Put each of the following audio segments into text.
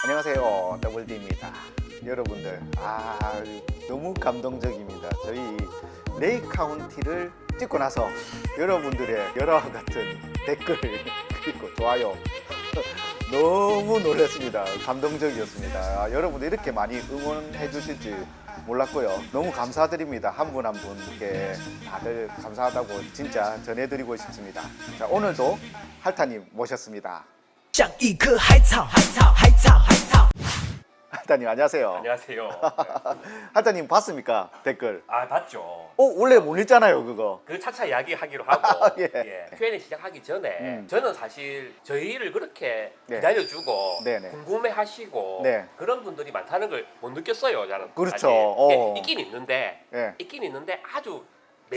안녕하세요, 더블디입니다. 여러분들, 너무 감동적입니다. 저희 레이 카운티를 찍고 나서 여러분들의 여러와 같은 댓글 그리고 좋아요 너무 놀랐습니다. 감동적이었습니다. 여러분들 이렇게 많이 응원해 주실지 몰랐고요. 너무 감사드립니다. 한 분 한 분께 다들 감사하다고 진짜 전해드리고 싶습니다. 자, 오늘도 할타님 모셨습니다. 像一棵海草，海草，海草，海草。 할타님 안녕하세요. 안녕하세요. 할타님 봤습니까? 댓글. 아 봤죠. 원래 못 읽잖아요, 그거. 그 차차 이야기하기로 하고 예. Q&A 시작하기 전에 저는 사실 저희를 그렇게 네. 기다려주고 네네. 궁금해하시고 네. 그런 분들이 많다는 걸 못 느꼈어요. 저는 그렇죠. 사실. 있긴 있는데 예. 있긴 있는데 아주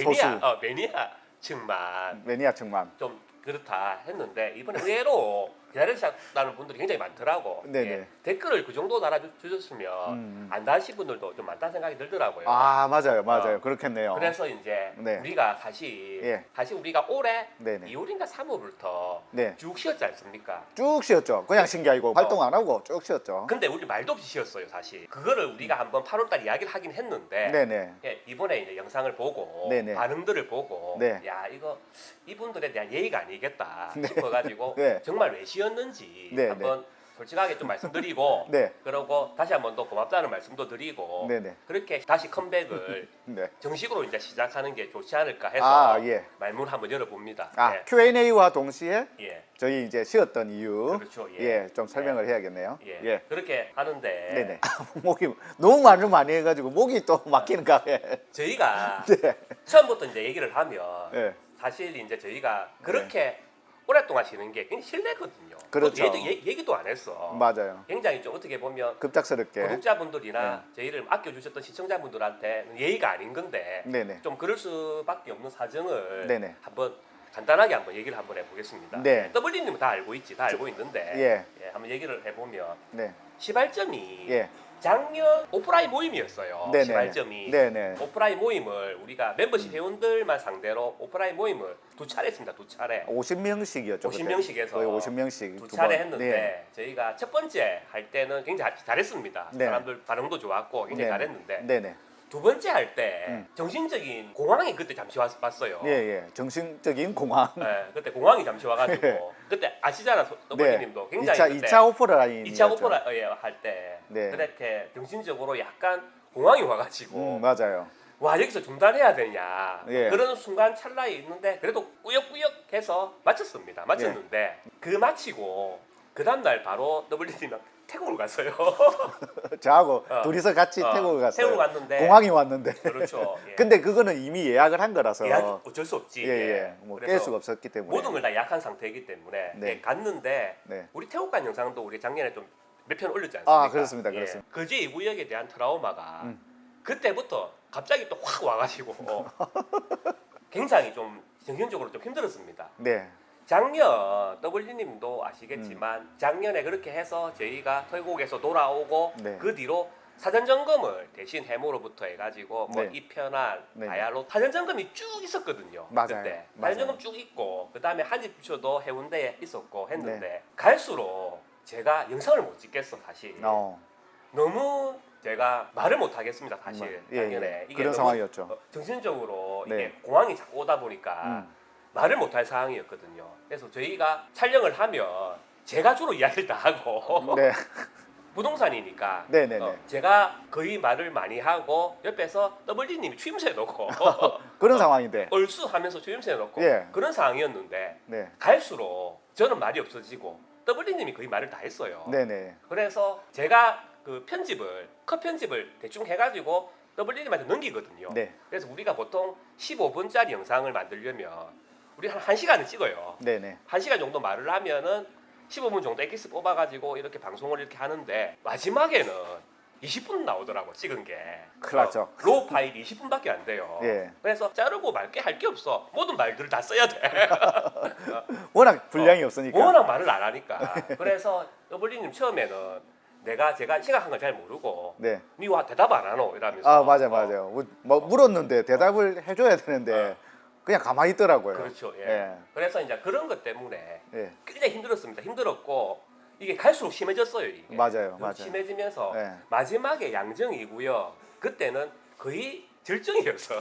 소수. 매니아층만 매니아층만. 좀 그렇다 했는데 이번에 의외로 기다리셨다는 분들이 굉장히 많더라고. 네네. 댓글을 그 정도 달아주셨으면 안 다신 분들도 좀 많다는 생각이 들더라고요. 맞아요. 그렇겠네요. 그래서 이제 네. 우리가 사실 예. 우리가 올해 네네. 2월인가 3월부터 네. 쭉 쉬었지 않습니까? 쭉 쉬었죠. 그냥 쉰 게 아니고 활동 안 하고 쭉 쉬었죠. 근데 우리 말도 없이 쉬었어요, 사실. 그거를 우리가 한번 8월달 이야기를 하긴 했는데 네네. 예, 이번에 이제 영상을 보고 네네. 반응들을 보고 네. 야 이거 이분들에 대한 예의가 아니겠다 네. 싶어가지고 네. 정말 왜 쉬었는지 네, 한번 솔직하게 좀 말씀드리고 네. 그러고 다시 한번 더 고맙다는 말씀도 드리고 네네. 그렇게 다시 컴백을 네. 정식으로 이제 시작하는 게 좋지 않을까 해서 예. 말문 한번 열어봅니다. 예. Q&A와 동시에 예. 저희 이제 쉬었던 이유 그렇죠, 예. 좀 설명을 해야겠네요. 예. 그렇게 하는데 네네. 목이 너무 말을 많이 해가지고 목이 또 막히는가 봐. 저희가 네. 처음부터 이제 얘기를 하면 네. 사실 이제 저희가 그렇게 오랫동안 쉬는 게 굉장히 실례거든요. 그렇죠. 그것도 얘기도 안 했어. 맞아요. 굉장히 좀 어떻게 보면 급작스럽게. 구독자분들이나 저희를 아껴주셨던 시청자분들한테 예의가 아닌 건데 네네. 좀 그럴 수밖에 없는 사정을 네네. 한번 간단하게 한번 얘기를 한번 해보겠습니다. 네. 더블리님은 다 알고 있지, 다 알고 있는데 예. 한번 얘기를 해보면 네. 시발점이 예. 작년 오프라인 모임이었어요. 네네. 시발점이 네네. 오프라인 모임을 우리가 멤버십 회원들만 상대로 오프라인 모임을 두 차례 했습니다. 두 차례. 50명씩이었죠. 50명씩 해서 거의 50명씩 두 차례 번. 했는데 네. 저희가 첫 번째 할 때는 굉장히 잘했습니다. 네. 사람들 반응도 좋았고 굉장히 네. 잘했는데 네네. 두 번째 할 때 정신적인 공황이 그때 잠시 왔어요. 예. 정신적인 공황. 네, 그때 공황이 잠시 와가지고 예. 그때 아시잖아, 더블님도 굉장히 2차, 그때 2차 오프라인. 2차 오퍼라 할 때 네. 그렇게 정신적으로 약간 공황이 와가지고 맞아요. 와 여기서 중단해야 되냐 예. 그런 순간 찰나에 있는데 그래도 꾸역꾸역 해서 마쳤습니다. 마쳤는데 그 마치고 그 다음날 바로 WD랑 태국을 갔어요. 저하고 둘이서 같이 태국을 갔어요. 태국 갔는데 공항이 왔는데. 그렇죠. 예. 근데 그거는 이미 예약을 한 거라서. 예약 어쩔 수 없지. 뭐 그래서 깰 수가 없었기 때문에. 모든 걸 다 예약한 상태이기 때문에 네. 예, 갔는데 네. 우리 태국 간 영상도 우리 작년에 좀 몇 편 올렸지 않습니까? 그렇습니다. 예. 그렇습니다. 거제 이구역에 대한 트라우마가 그때부터 갑자기 또 확 와가지고 굉장히 좀 정신적으로 좀 힘들었습니다. 네. 작년 WD님도 아시겠지만 작년에 그렇게 해서 저희가 태국에서 돌아오고 네. 그 뒤로 사전 점검을 대신 해모로부터 해가지고 뭐 네. 이편한 네. 다이알로 사전 점검이 쭉 있었거든요. 맞아요. 그때 맞아요. 사전 점검 쭉 있고 그 다음에 한입쇼도 해운대에 있었고 했는데 네. 갈수록 제가 영상을 못 찍겠어 사실. 너무 제가 말을 못 하겠습니다 사실. 예, 작년에 예. 이게 그런 너무 상황이었죠. 정신적으로 네. 이게 공황이 자꾸 오다 보니까 말을 못할 상황이었거든요. 그래서 저희가 촬영을 하면 제가 주로 이야기를 다 하고 네. 부동산이니까 네네네. 제가 거의 말을 많이 하고 옆에서 WD님이 취임새 놓고 그런 상황인데. 얼쑤하면서 취임새 놓고 예. 그런 상황이었는데 네. 갈수록 저는 말이 없어지고 WD님이 거의 말을 다 했어요. 네네. 그래서 제가 그 컷 편집을 대충 해가지고 WD님한테 넘기거든요. 네. 그래서 우리가 보통 15분짜리 영상을 만들려면 우리 한 1시간을 찍어요. 네네. 1시간 정도 말을 하면은 15분 정도 엑기스 뽑아가지고 이렇게 방송을 이렇게 하는데 마지막에는 20분 나오더라고 찍은 게. 큰일 났죠. 로우 파일이 20분밖에 안 돼요. 예. 그래서 자르고 말게 할 게 없어. 모든 말들을 다 써야 돼. 워낙 분량이 없으니까. 워낙 말을 안 하니까. 그래서 더블리님 처음에는 제가 생각한 걸 잘 모르고 네. 니와 대답 안 하노 이러면서. 맞아요. 뭐 물었는데 대답을 해줘야 되는데 그냥 가만히 있더라고요. 그렇죠. 예. 예. 그래서 이제 그런 것 때문에 예. 굉장히 힘들었습니다. 힘들었고 이게 갈수록 심해졌어요. 이게 맞아요, 너무 맞아요. 심해지면서 네. 마지막에 양정이고요. 그때는 거의 절정이었어.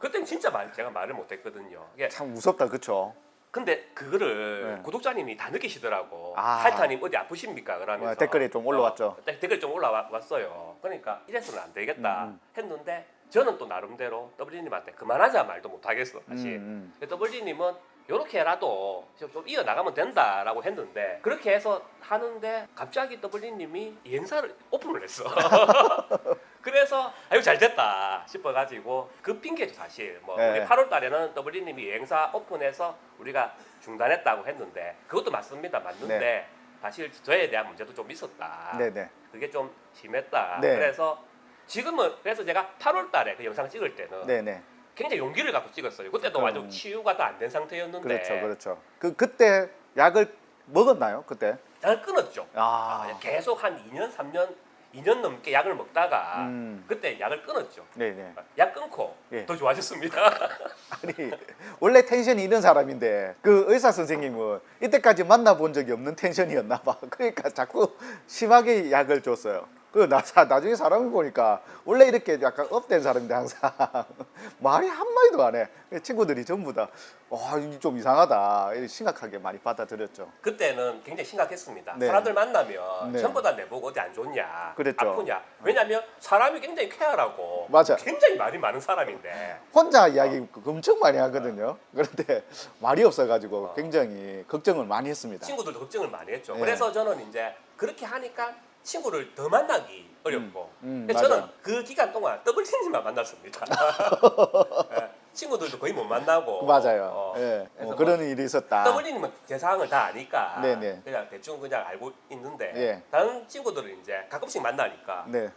그때는 진짜 제가 말을 못했거든요. 이게 참 무섭다, 그쵸? 근데 그거를 네. 구독자님이 다 느끼시더라고. 아. 할타님 어디 아프십니까? 그러면서 댓글이 좀 올라왔죠. 댓글 좀 올라왔어요. 그러니까 이래서는 안 되겠다 음. 했는데 저는 또 나름대로 WD님한테 그만하자 말도 못 하겠어 사실. 음. WD님은 이렇게 해라도 좀 이어나가면 된다라고 했는데 그렇게 해서 하는데 갑자기 WD님이 이 행사를 오픈을 했어. 그래서 아유 잘 됐다 싶어가지고 그 핑계도 사실 뭐 네. 우리 8월 달에는 WD님이 행사 오픈해서 우리가 중단했다고 했는데 그것도 맞습니다. 맞는데 네. 사실 저에 대한 문제도 좀 있었다. 네네. 그게 좀 심했다. 네. 그래서 지금은 그래서 제가 8월 달에 그 영상 찍을 때는 네네. 굉장히 용기를 갖고 찍었어요. 그때도 그럼. 완전 치유가 다 안 된 상태였는데 그렇죠, 그렇죠. 그때 약을 먹었나요, 그때? 잘 끊었죠. 아. 계속 한 2년, 3년, 2년 넘게 약을 먹다가 음. 그때 약을 끊었죠. 네네. 약 끊고 예. 더 좋아졌습니다. 아니 원래 텐션이 이런 사람인데 그 의사 선생님은 이때까지 만나본 적이 없는 텐션이었나 봐. 그러니까 자꾸 심하게 약을 줬어요. 그 나중에 사람을 보니까 원래 이렇게 약간 업된 사람인데 항상 말이 한마디도 안 해. 친구들이 전부 다 좀 이상하다 이렇게 심각하게 많이 받아들였죠. 그때는 굉장히 심각했습니다. 네. 사람들 만나면 네. 전부 다 내보고 어디 안 좋냐, 그랬죠. 아프냐. 왜냐하면 사람이 굉장히 쾌활하고 맞아. 굉장히 말이 많은 사람인데 혼자 이야기 엄청 많이 하거든요. 그런데 말이 없어가지고 굉장히 걱정을 많이 했습니다. 친구들도 걱정을 많이 했죠. 네. 그래서 저는 이제 그렇게 하니까 친구를 더 만나기 어렵고 그래서 맞아요. 저는 그 기간 동안 WD님만 만났습니다. 예, 친구들도 거의 못 만나고 맞아요. 예. 그래서 그런 일이 있었다. WD님은 제 상황을 다 아니까 네네. 그냥 대충 그냥 알고 있는데 예. 다른 친구들은 이제 가끔씩 만나니까 네.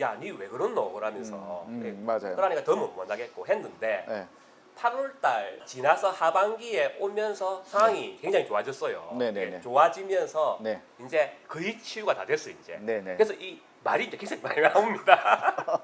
야, 니 왜 그렇노? 그러면서 맞아요. 그러니까 더 못 만나겠고 했는데 예. 8월 달 지나서 하반기에 오면서 상황이 굉장히 좋아졌어요. 네네네. 예, 좋아지면서 네. 이제 거의 치유가 다 됐어 이제. 네네. 그래서 이 말이 이제 굉장히 많이 나옵니다.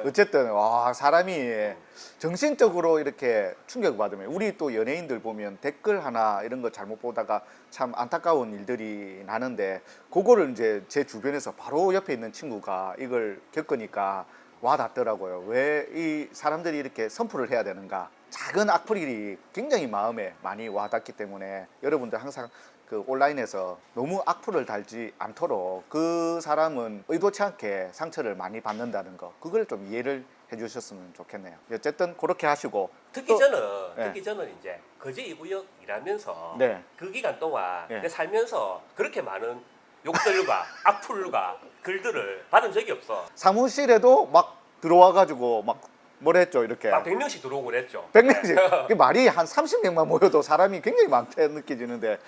어쨌든 와 사람이 정신적으로 이렇게 충격받으면 우리 또 연예인들 보면 댓글 하나 이런 거 잘못 보다가 참 안타까운 일들이 나는데 그거를 이제 제 주변에서 바로 옆에 있는 친구가 이걸 겪으니까 와닿더라고요. 왜 이 사람들이 이렇게 선풀을 해야 되는가? 작은 악플이 굉장히 마음에 많이 와닿기 때문에 여러분들 항상 그 온라인에서 너무 악플을 달지 않도록 그 사람은 의도치 않게 상처를 많이 받는다는 거 그걸 좀 이해를 해주셨으면 좋겠네요. 어쨌든 그렇게 하시고 특히 또- 저는 네. 이제 거제 이구역 일하면서 네. 그 기간 동안 네. 내 살면서 그렇게 많은 욕들과 악플과 글들을 받은 적이 없어. 사무실에도 막 들어와가지고 막 뭐랬죠 이렇게 막 100명씩 들어오고 그랬죠. 100명씩 그 말이 한 30명만 모여도 사람이 굉장히 많다 느껴지는데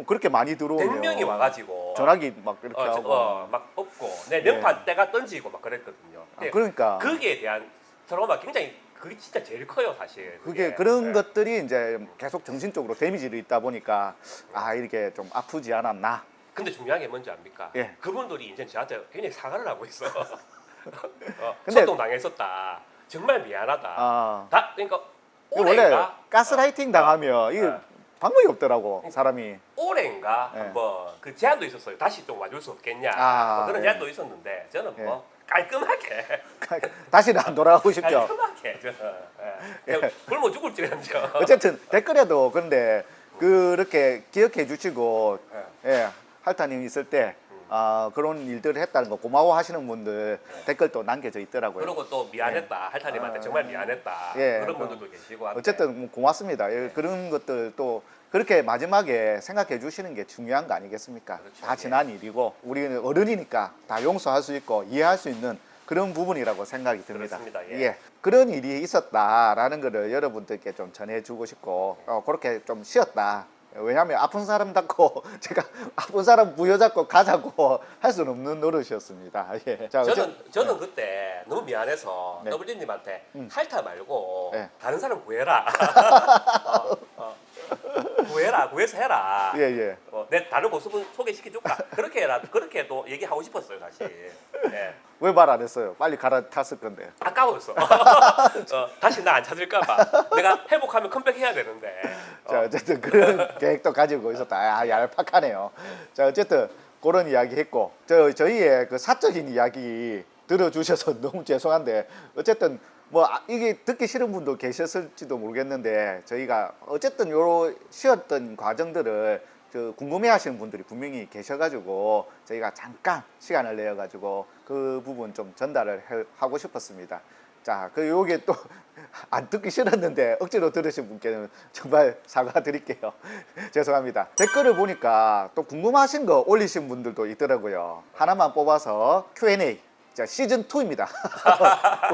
그렇게 많이 들어오면 100명이 와가지고 전화기 막 이렇게 하고 막 업고 내 명판대가 던지고 막 그랬거든요. 근데 그러니까 거기에 대한 트라우마 굉장히 그게 진짜 제일 커요 사실. 그게 그런 네. 것들이 이제 계속 정신적으로 데미지를 있다 보니까 아 이렇게 좀 아프지 않았나. 근데 중요한 게 뭔지 압니까? 예. 그분들이 이제 저한테 굉장히 사과를 하고 있어. 근데- 소동 당했었다. 정말 미안하다. 아 그러니까 원래 올해인가 가스라이팅 당하면 이게 어. 방법이 없더라고 사람이. 올해인가 예. 한번 그 제안도 있었어요. 다시 좀 와줄 수 없겠냐. 아, 뭐 그런 예. 제안도 있었는데 저는 뭐 깔끔하게 다시는 안 돌아가고 싶죠. 깔끔하게 저는 그냥 굶어 죽을 지간죠. 어쨌든 댓글에도 근데 그렇게 기억해 주시고 예, 할타님 있을 때 그런 일들을 했다는 거 고마워하시는 분들 댓글도 남겨져 있더라고요. 그리고 또 미안했다. 할타님한테 정말 미안했다. 예. 그런 분들도 계시고 한데. 어쨌든 뭐 고맙습니다. 예, 그런 것들 또 그렇게 마지막에 생각해 주시는 게 중요한 거 아니겠습니까? 그렇죠. 다 지난 일이고 우리는 어른이니까 다 용서할 수 있고 이해할 수 있는 그런 부분이라고 생각이 듭니다. 그렇습니다. 예. 그런 일이 있었다라는 거를 여러분들께 좀 전해주고 싶고 그렇게 좀 쉬었다. 왜냐하면 아픈 사람 잡고 제가 아픈 사람 부여잡고 가자고 할 수는 없는 노릇이었습니다. 예. 자, 저는 그때 너무 미안해서 네. WD님한테 할타 말고 네. 다른 사람 구해라. 구해서 해라. 예, 예. 내 다른 고수분 소개시켜줄까? 그렇게 해라. 그렇게도 얘기하고 싶었어요, 사실. 예. 왜 말 안 했어요? 빨리 갈아탔을 건데. 아까웠어. 다시 나 안 찾을까봐. 내가 회복하면 컴백해야 되는데. 자, 어쨌든 그런 계획도 가지고 있었다. 아, 얄팍하네요. 자, 어쨌든 그런 이야기 했고, 저희의 그 사적인 이야기 들어주셔서 너무 죄송한데, 어쨌든 뭐 이게 듣기 싫은 분도 계셨을지도 모르겠는데, 저희가 어쨌든 요런 쉬었던 과정들을 궁금해하시는 분들이 분명히 계셔가지고 저희가 잠깐 시간을 내어가지고 그 부분 좀 전달을 하고 싶었습니다. 자, 요게 또 안 듣기 싫었는데 억지로 들으신 분께는 정말 사과드릴게요. 죄송합니다. 댓글을 보니까 또 궁금하신 거 올리신 분들도 있더라고요. 하나만 뽑아서 Q&A. 자, 시즌2입니다.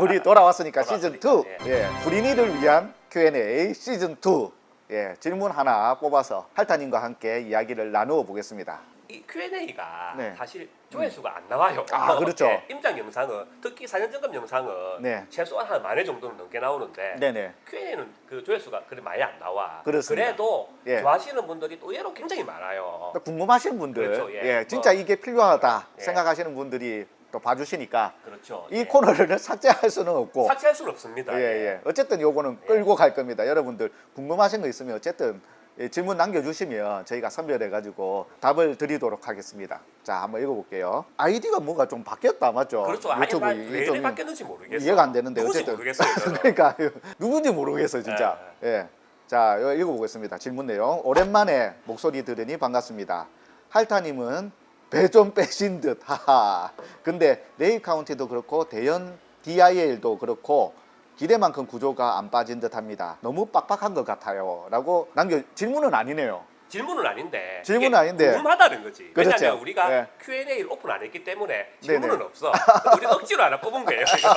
우리 돌아왔으니까 시즌2. 예, 불인이를 위한 Q&A 시즌2. 예, 질문 하나 뽑아서 할타님과 함께 이야기를 나누어 보겠습니다. 이 Q&A가 네. 사실 조회수가 안 나와요. 아, 그렇죠. 예, 임장 영상은 특히 4년 전급 영상은 네. 최소한 한 10,000회 정도는 넘게 나오는데 네네. Q&A는 그 조회수가 그리 많이 안 나와. 그렇습니다. 그래도 예. 좋아하시는 분들이 또 의외로 굉장히 많아요. 또 궁금하신 분들, 그렇죠, 예. 예, 진짜 이게 필요하다 예. 생각하시는 분들이 또 봐주시니까 그렇죠. 이 예. 코너를 삭제할 수는 없고, 삭제할 수는 없습니다. 예, 예. 어쨌든 요거는 끌고 갈 겁니다. 여러분들 궁금하신 거 있으면 어쨌든 질문 남겨주시면 저희가 선별해가지고 답을 드리도록 하겠습니다. 자, 한번 읽어볼게요. 아이디가 뭔가 좀 바뀌었다, 맞죠? 그렇죠. 유튜브 왜 좀 바뀌었는지 모르겠어요. 이해가 안 되는데 누군지 어쨌든 모르겠어요. 저는. 그러니까 누군지 모르겠어요, 진짜. 예. 자, 이거 읽어보겠습니다. 질문 내용. 오랜만에 목소리 들으니 반갑습니다. 할타님은 배 좀 빼신 듯. 하하. 근데 레일 카운티도 그렇고 대연 DIL도 그렇고 기대만큼 구조가 안 빠진 듯합니다. 너무 빡빡한 것 같아요. 라고 질문은 아니네요. 질문은 아닌데 질문은 이게 아닌데. 궁금하다는 거지. 그렇죠. 왜냐하면 우리가 예. Q&A를 오픈 안 했기 때문에 질문은 네네. 없어. 우리 억지로 하나 뽑은 거예요. 이거.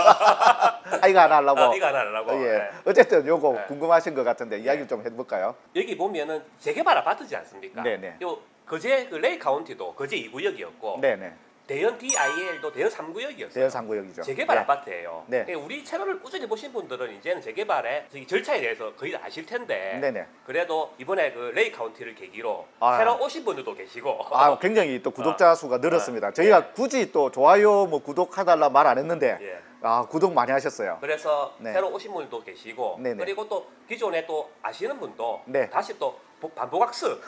아, 이거 하나 하려고. 이거 하나 하려고. 예. 예. 어쨌든 요거 예. 궁금하신 것 같은데 이야기 예. 좀 해볼까요? 여기 보면은 재개발 아파트지 않습니까? 네네. 요 거제 그 레이 카운티도 거제 2구역이었고 네네. 대연 DIL도 대연 3구역이었어요. 대연 3구역이죠. 재개발 네. 아파트예요. 네. 그러니까 우리 채널을 꾸준히 보신 분들은 이제는 재개발의 저기 절차에 대해서 거의 다 아실 텐데 네네. 그래도 이번에 그 레이 카운티를 계기로 아. 새로 오신 분들도 계시고 아, 굉장히 또 구독자 수가 늘었습니다. 저희가 굳이 또 좋아요 뭐 구독하달라 말 안 했는데 예. 아, 구독 많이 하셨어요. 그래서 네. 새로 오신 분들도 계시고 네네. 그리고 또 기존에 또 아시는 분도 네. 다시 또 반복학습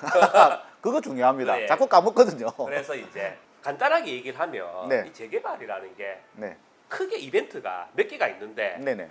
그거 중요합니다. 네. 자꾸 까먹거든요. 그래서 이제 간단하게 얘기를 하면 네. 이 재개발이라는 게 네. 크게 이벤트가 몇 개가 있는데 네네.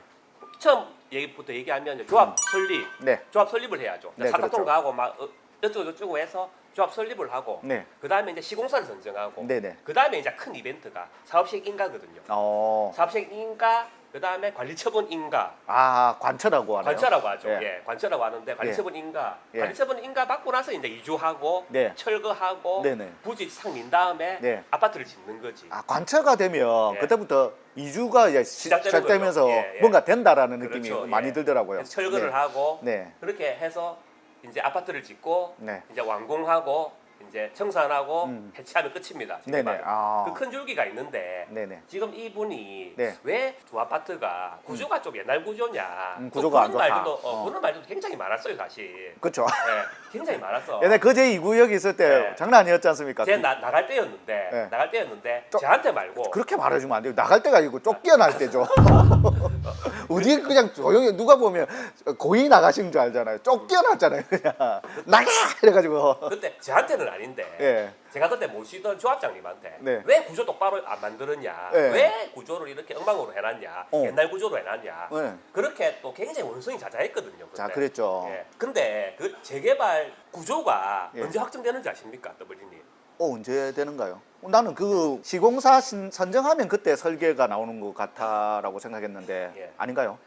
처음 얘기부터 얘기하면 조합 설립, 네. 조합 설립을 해야죠. 네, 사탁 그렇죠. 통과하고 막 어쩌고 저쩌고 해서 조합 설립을 하고 네. 그 다음에 이제 시공사를 선정하고 네네. 그 다음에 이제 큰 이벤트가 사업식 인가거든요. 어. 사업식 인가 그 다음에 관리처분 인가 아, 관처라고 하네요. 관처라고 하죠. 예. 예, 관처라고 하는데 관리처분 인가, 예. 관리처분 인가 받고 나서 이제 이주하고 네. 철거하고 네네. 부지 싹 민 다음에 네. 아파트를 짓는 거지. 아, 관처가 되면 예. 그때부터 이주가 이제 시작되는 시작되면서 거죠. 예, 예. 뭔가 된다라는 느낌이 그렇죠. 많이 예. 들더라고요. 그래서 철거를 네. 하고 네. 그렇게 해서 이제 아파트를 짓고 네. 이제 완공하고 이제 청산하고 음. 해체하면 끝입니다. 네네. 아. 그 큰 줄기가 있는데 네네. 지금 이분이 네. 왜 두 아파트가 구조가 좀 옛날 구조냐 구조가 안 그런 좋다. 말들도 그런 말들도 굉장히 많았어요 사실. 그렇죠. 네, 굉장히 많았어. 옛날 거제 2구역 있을 때 네. 장난 아니었지 않습니까? 제 나갈 때였는데 네. 나갈 때였는데 저- 저한테 말고 그렇게 말해주면 안 돼요. 나갈 때가 아니고 쫓겨날 때죠. 어디 그냥 조용히 누가 보면 고의 나가신 줄 알잖아요. 쫓겨났잖아요. 그냥 나가 이래가지고. 그때 저한테는 아닌데 예. 제가 그때 모시던 조합장님한테 네. 왜 구조 똑바로 안 만들었냐 네. 왜 구조를 이렇게 엉망으로 해놨냐 어. 옛날 구조로 해놨냐 네. 그렇게 또 굉장히 원성이 자자했거든요. 그때. 자, 그랬죠. 예. 근데 그 재개발 구조가 예. 언제 확정되는지 아십니까, 더블리님? 언제 되는가요? 나는 그 시공사 선정하면 그때 설계가 나오는 것 같아라고 생각했는데 예. 아닌가요?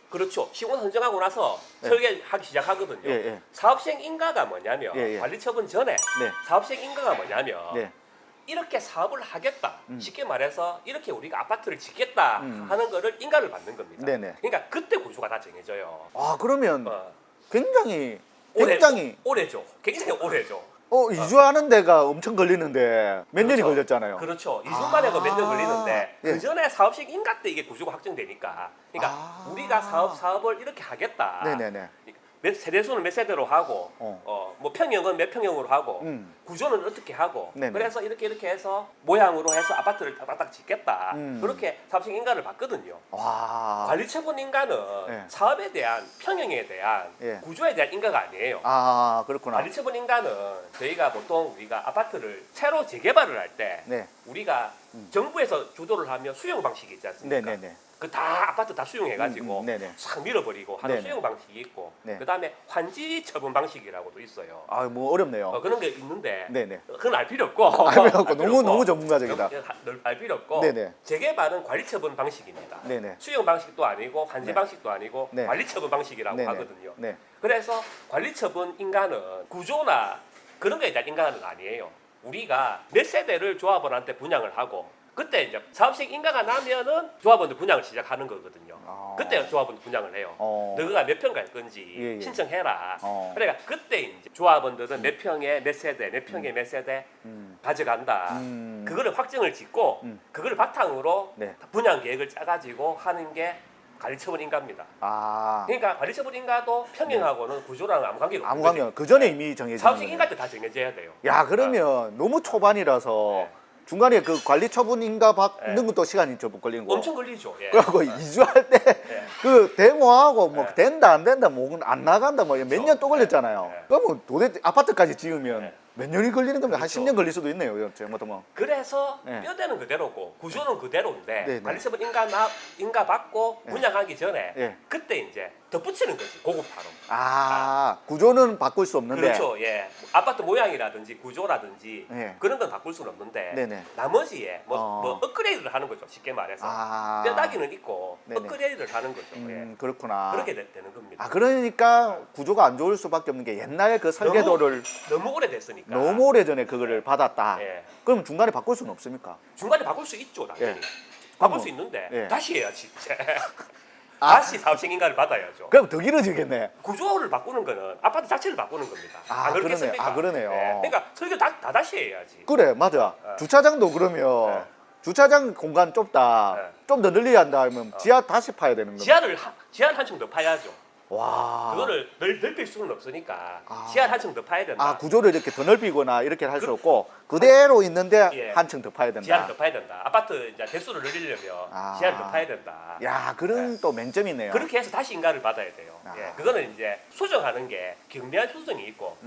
그렇죠. 시공 선정하고 나서 네. 설계하기 시작하거든요. 예, 예. 사업시행 인가가 뭐냐면 예, 예. 관리처분 전에 네. 사업시행 인가가 뭐냐면 네. 이렇게 사업을 하겠다. 쉽게 말해서 이렇게 우리가 아파트를 짓겠다 음. 하는 거를 인가를 받는 겁니다. 네네. 그러니까 그때 구조가 다 정해져요. 아, 그러면 어. 굉장히 오래죠. 굉장히 오래죠. 이주하는 데가 엄청 걸리는데 몇 년이 그렇죠. 걸렸잖아요. 그렇죠. 이주만에 그 몇 년 걸리는데 예. 그 전에 사업식 인가 때 이게 구조가 확정되니까. 그러니까 아. 우리가 사업을 이렇게 하겠다. 네네네. 몇 세대수는 몇 세대로 하고 뭐 평형은 몇 평형으로 하고 구조는 어떻게 하고 네네. 그래서 이렇게 해서 모양으로 해서 아파트를 딱딱 짓겠다 그렇게 사업식 인가를 받거든요. 와. 관리처분 인가는 네. 사업에 대한 평형에 대한 예. 구조에 대한 인가가 아니에요. 아, 그렇구나. 관리처분 인가는 저희가 보통 우리가 아파트를 새로 재개발을 할 때 네. 우리가 정부에서 주도를 하면 수용 방식이 있지 않습니까? 네네네. 그 다 아파트 다 수용해가지고 네네. 싹 밀어버리고 하는 네네. 수용 방식이 있고 네. 그 다음에 환지 처분 방식이라고도 있어요. 아, 뭐 어렵네요. 그런 게 있는데 네네. 그건 알 필요 없고 알 필요 없고 알 필요 너무 없고. 너무 전문가적이다. 알 필요 없고 네네. 재개발은 관리처분 방식입니다. 네네. 수용 방식도 아니고 환지 네. 방식도 아니고 네. 관리처분 방식이라고 네네. 하거든요. 네. 그래서 관리처분 인가는 구조나 그런 거에 대한 인가는 아니에요. 우리가 몇 세대를 조합원한테 분양을 하고 그때 이제 사업식 인가가 나면은 조합원들 분양을 시작하는 거거든요. 아. 그때 조합원들 분양을 해요. 어. 너가 몇 평 갈 건지 예, 예. 신청해라. 어. 그러니까 그때 이제 조합원들은 몇 평에 몇 세대, 몇 평에 몇 세대 가져간다. 그거를 확정을 짓고 그거를 바탕으로 네. 분양 계획을 짜가지고 하는 게 관리처분 인가입니다. 아. 그러니까 관리처분 인가도 평형하고는 구조랑은 아무 관계가 없는 아무 거지. 관계 그 전에 이미 정해진 사업식 거네요. 인가 때 다 정해져야 돼요. 야, 그러면 너무 초반이라서 네. 중간에 그 관리 처분 인가 받는 네. 것도 시간이 좀 걸리는 거. 엄청 걸리죠. 예. 그래갖고 이주할 때 네. 그 데모하고 뭐 네. 된다 안 된다 뭐 안 나간다 뭐 몇 년 그렇죠. 또 걸렸잖아요. 네. 그러면 도대체 아파트까지 지으면 네. 몇 년이 걸리는 겁니다. 한 그렇죠. 10년 걸릴 수도 있네요. 잘못하면. 그래서 네. 뼈대는 그대로고 구조는 그대로인데 네, 네. 관리처분 인가 받고 네. 분양하기 전에 네. 그때 이제 덧붙이는 거지 고급화로. 아, 구조는 바꿀 수 없는데. 그렇죠. 예. 아파트 모양이라든지 구조라든지 네. 그런 건 바꿀 수는 없는데 네네. 나머지에 뭐 어. 업그레이드를 하는 거죠. 쉽게 말해서 아. 뼈다귀는 있고 네네. 업그레이드를 하는 거죠. 그렇구나. 예. 그렇게 되는 겁니다. 아, 그러니까 구조가 안 좋을 수밖에 없는 게 옛날 그 설계도를 너무 오래됐으니까. 너무 오래전에 그거를 받았다. 예. 그럼 중간에 바꿀 수는 없습니까? 중간에 바꿀 수 있죠, 당연히. 예. 바꿀 그럼 수 있는데 예. 다시 해야지. 이제. 아. 다시 사업식 인가를 받아야죠. 그럼 더 길어지겠네. 구조를 바꾸는 거는 아파트 자체를 바꾸는 겁니다. 아, 안 그러네. 그렇겠습니까? 아, 그러네요. 그러니까 설계 다 다시 해야지. 그래, 맞아. 예. 주차장도 그러면 예. 주차장 공간 좁다. 예. 좀 더 늘려야 한다 하면 지하 다시 파야 되는 거야. 지하를 한층 더 파야죠. 와. 그거를 넓힐 수는 없으니까 아. 지하를 한층 더 파야 된다. 아, 구조를 이렇게 더 넓히거나 이렇게 할 수 없고 그대로 있는데 예. 한층 더 파야 된다. 지하를 더 파야 된다. 아파트 이제 대수를 늘리려면 아. 지하를 더 파야 된다. 야, 그런 또 맹점이네요. 그렇게 해서 다시 인가를 받아야 돼요. 아. 예, 그거는 이제 수정하는 게 경미한 수정이 있고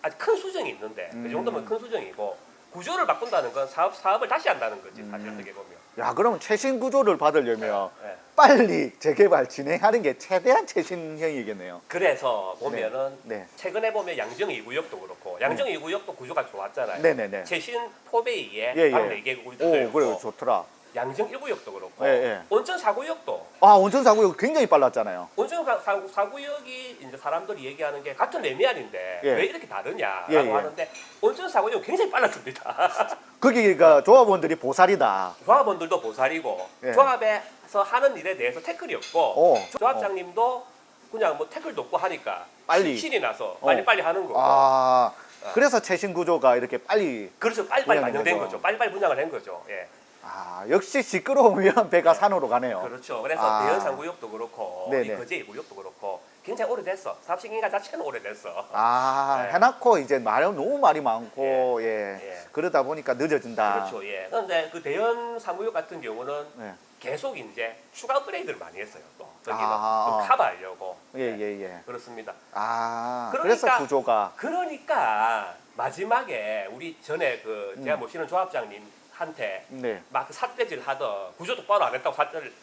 아주 큰 수정이 있는데 그 정도면 큰 수정이고 구조를 바꾼다는 건 사업을 다시 한다는 거지 사실 어떻게 보면. 야, 그러면 최신 구조를 받으려면 예. 빨리 재개발 진행하는 게 최대한 최신형이겠네요. 그래서 보면은 네. 최근에 보면 양정 2구역도 그렇고 양정 2구역도 구조가 좋았잖아요. 네네네. 최신 포베이에 예, 방 예. 4개 구조도 오, 있고 그래 좋더라. 양정 1구역도 그렇고 예, 예. 온천 4구역도 아, 온천사구역 굉장히 빨랐잖아요. 온천 4구역이 이제 사람들이 얘기하는 게 같은 레미안인데 예. 왜 이렇게 다르냐라고 예, 예. 하는데 온천 4구역은 굉장히 빨랐습니다. 거기가 조합원들이 보살이다. 조합원들도 보살이고 예. 조합에서 하는 일에 대해서 태클이 없고 어. 조합장님도 그냥 뭐 태클도 없고 하니까 빨리. 신이 나서 어. 빨리빨리 하는 거고 아, 그래서 최신 구조가 이렇게 빨리. 그래서 빨리빨리 분양된 반영된 거죠. 거죠. 빨리빨리 분양을 한 거죠. 예. 아, 역시 시끄러우면 배가 산으로 가네요. 그렇죠. 그래서 아. 대연 3구역도 그렇고 네네. 이 거제 1구역도 그렇고 굉장히 오래됐어. 사업식인가 자체는 오래됐어. 아, 네. 해놓고 이제 너무 말이 많고, 예. 예. 그러다 보니까 늦어진다. 그렇죠. 예. 그런데 그 대연 3구역 같은 경우는 네. 계속 이제 추가 업그레이드를 많이 했어요. 또 저기는 아. 좀 커버하려고. 예, 예, 예. 그렇습니다. 아, 그러니까- 그래서 구조가. 그러니까 마지막에 우리 전에 그 제가 모시는 조합장님한테 네. 막 삿대질 하던 구조 똑바로 안 했다고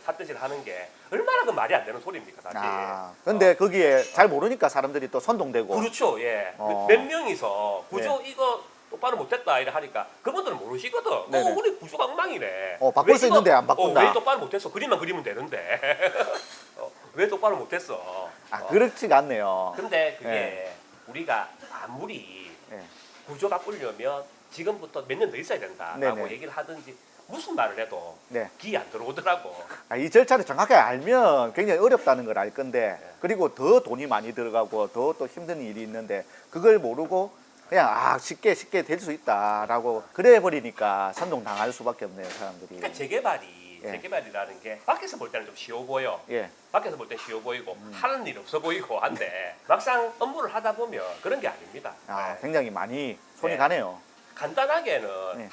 삿대질 하는 게 얼마나 그 말이 안 되는 소리입니까 사실. 아, 근데 거기에 잘 모르니까 사람들이 또 선동되고. 그렇죠. 예. 어. 몇 명이서 구조 이거 똑바로 못했다 이래 하니까 그분들은 모르시거든. 네네. 우리 구조가 엉망이네. 바꿀 왜 수 이거- 있는데 안 바꾼다. 왜 똑바로 못했어? 그림만 그리면 되는데. 왜 똑바로 못했어? 아, 그렇지가 않네요. 근데 그게 네. 우리가 아무리 네. 구조 바꾸려면 지금부터 몇 년 더 있어야 된다라고 네네. 얘기를 하든지 무슨 말을 해도 네. 귀에 안 들어오더라고. 아, 이 절차를 정확하게 알면 굉장히 어렵다는 걸 알 건데, 네. 그리고 더 돈이 많이 들어가고 더 또 힘든 일이 있는데, 그걸 모르고 그냥 쉽게 될 수 있다라고 그래 버리니까 선동 당할 수밖에 없네요, 사람들이. 그러니까 재개발이 예. 재개발이라는 게 밖에서 볼 때는 좀 쉬워 보여. 예. 밖에서 볼 때 쉬워 보이고 하는 일 없어 보이고 한데 막상 업무를 하다 보면 그런 게 아닙니다. 아, 네. 굉장히 많이 손이 네. 가네요. 간단하게는 네.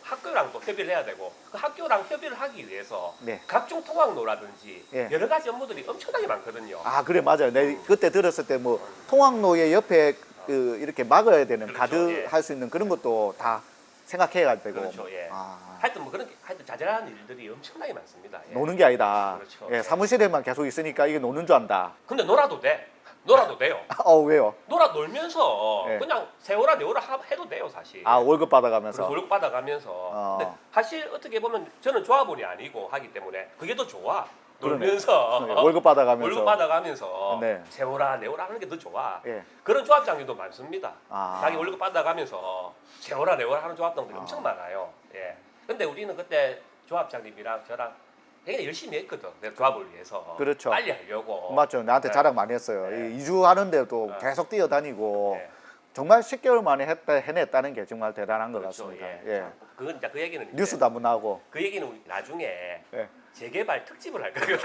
학교랑 또 협의를 해야 되고 그 학교랑 협의를 하기 위해서 네. 각종 통학로라든지 예. 여러 가지 업무들이 엄청나게 많거든요. 아, 그래 맞아요. 내 그때 들었을 때 뭐 통학로의 옆에 그 이렇게 막아야 되는 그렇죠, 가드 예. 할 수 있는 그런 것도 다 생각해야 되고. 그렇죠. 예. 아, 하여튼 뭐 그런 게 하여튼 자잘한 일들이 엄청나게 많습니다. 예. 노는 게 아니다. 그렇죠. 예, 사무실에만 계속 있으니까 이게 노는 줄 안다. 근데 놀아도 돼. 놀아도 돼요. 왜요? 놀면서 예. 그냥 세워라 내워라 해도 돼요 사실. 아, 월급 그래서 받아가면서. 월급 받아가면서. 근데 사실 어떻게 보면 저는 조합원이 아니고 하기 때문에 그게 더 좋아. 그러네. 놀면서 네, 월급 받아가면서. 월급 받아가면서 네. 세워라 내워라 하는 게 더 좋아. 예. 그런 조합장님도 많습니다. 아. 자기 월급 받아가면서 세워라 내워라 하는 조합장들이 엄청 많아요. 예. 근데 우리는 그때 조합장님이랑 저랑 되게 열심히 했거든. 내가 조합을 위해서. 그렇죠. 빨리 하려고. 맞죠. 나한테 네. 자랑 많이 했어요. 네. 이주하는데도 네. 계속 뛰어다니고 네. 정말 10개월 만에 해냈다는 게 정말 대단한 것 그렇죠. 같습니다. 예. 예. 그건 이제 그 얘기는 이제 뉴스도 한번 나오고. 그 얘기는 우리 나중에 예. 재개발 특집을 할 거거든.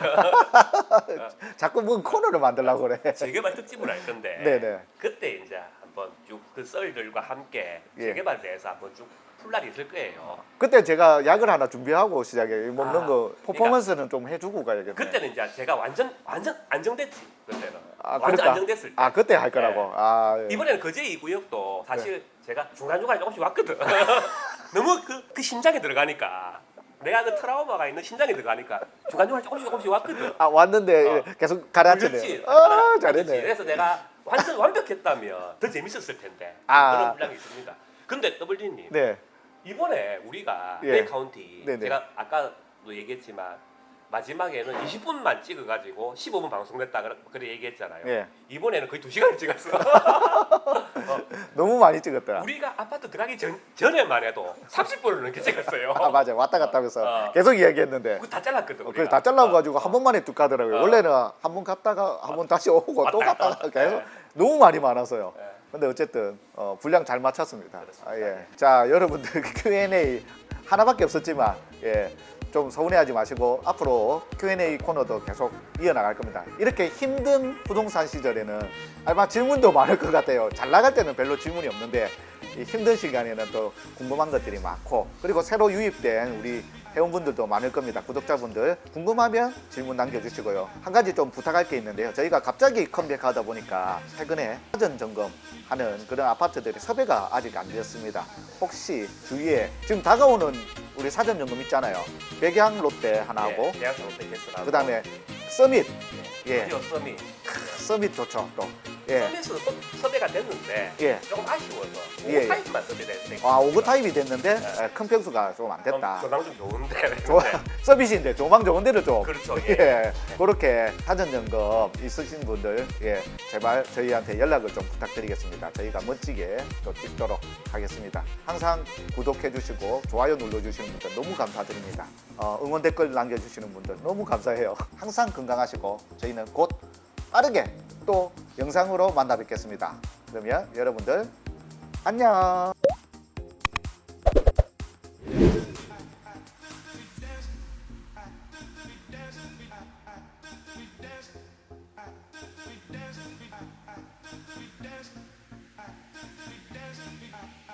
자꾸 뭔 코너를 만들려고 그래. 재개발 특집을 할 건데 네네. 그때 이제 한번 쭉 그 썰들과 함께 예. 재개발에 대해서 한번 쭉 풀 날이 있을 거예요. 그때 제가 약을 하나 준비하고 시작해 먹는 아, 거 퍼포먼스는 좀 해주고 가야겠네. 그때는 이제 제가 완전 안정됐지 그때는. 아, 완전 그러니까. 안정됐을 때. 아, 그때 할 거라고. 네. 아, 예. 이번에는 거제 2구역도 사실 제가 중간중간에 조금씩 왔거든. 너무 그 심장에 들어가니까 내가 그 트라우마가 있는 심장에 들어가니까 중간중간에 조금씩 왔거든. 아, 왔는데 어. 계속 가라앉히네. 그렇지. 아, 그렇지. 잘했네. 그래서 내가 완전 완벽했다면 더 재밌었을 텐데 아. 그런 분량이 있습니다. 근데 WD님 네. 이번에 우리가 예. 네 카운티 네네. 제가 아까도 얘기했지만 마지막에는 20분만 찍어가지고 15분 방송됐다 그래 얘기했잖아요. 예. 이번에는 거의 2시간을 찍었어. 너무 많이 찍었더라. 우리가 아파트 들어가기 전에만 해도 30분을 넘게 찍었어요. 아, 맞아. 왔다 갔다 하면서 어. 계속 이야기했는데. 그거 다 잘랐거든. 그래 우리가. 다 잘라가지고 한 번만에 뚝 가더라고요. 어. 원래는 한 번 갔다가 한 번 다시 오고 또 왔다 갔다가 갔다. 계속 네. 너무 말이 많아서요. 네. 근데 어쨌든 분량 잘 맞췄습니다. 그렇습니다. 아, 예. 자, 여러분들 Q&A 하나밖에 없었지만 예. 좀 서운해하지 마시고 앞으로 Q&A 코너도 계속 이어나갈 겁니다. 이렇게 힘든 부동산 시절에는 아마 질문도 많을 것 같아요. 잘 나갈 때는 별로 질문이 없는데 이 힘든 시간에는 또 궁금한 것들이 많고 그리고 새로 유입된 우리 회원분들도 많을 겁니다. 구독자분들 궁금하면 질문 남겨주시고요. 한 가지 좀 부탁할 게 있는데요. 저희가 갑자기 컴백하다 보니까 최근에 사전 점검하는 그런 아파트들이 섭외가 아직 안 되었습니다. 혹시 주위에 지금 다가오는 우리 사전 점검 있잖아요. 백양 롯데 하나 하고 대학생 롯데 게스트하고 그다음에 서밋 예, 드디어 서밋. 서밋 좋죠 또 예. 서밋은 섭외가 됐는데 예. 조금 아쉬워서 예, 예. 타입만 섭외됐어요. 아, 오브 타입이 됐는데 큰 평수가 좀 안 됐다. 전망 좀 좋은데. 좋아, 서밋인데 조망 좋은 데를 좀 그렇죠. 예. 예. 그렇게 사전 점검 있으신 분들 예, 제발 저희한테 연락을 좀 부탁드리겠습니다. 저희가 멋지게 또 찍도록 하겠습니다. 항상 구독해 주시고 좋아요 눌러 주시는 분들 너무 감사드립니다. 응원 댓글 남겨 주시는 분들 너무 감사해요. 항상 건강하시고 저희는 곧 빠르게 또 영상으로 만나 뵙겠습니다. 그러면 여러분들 안녕.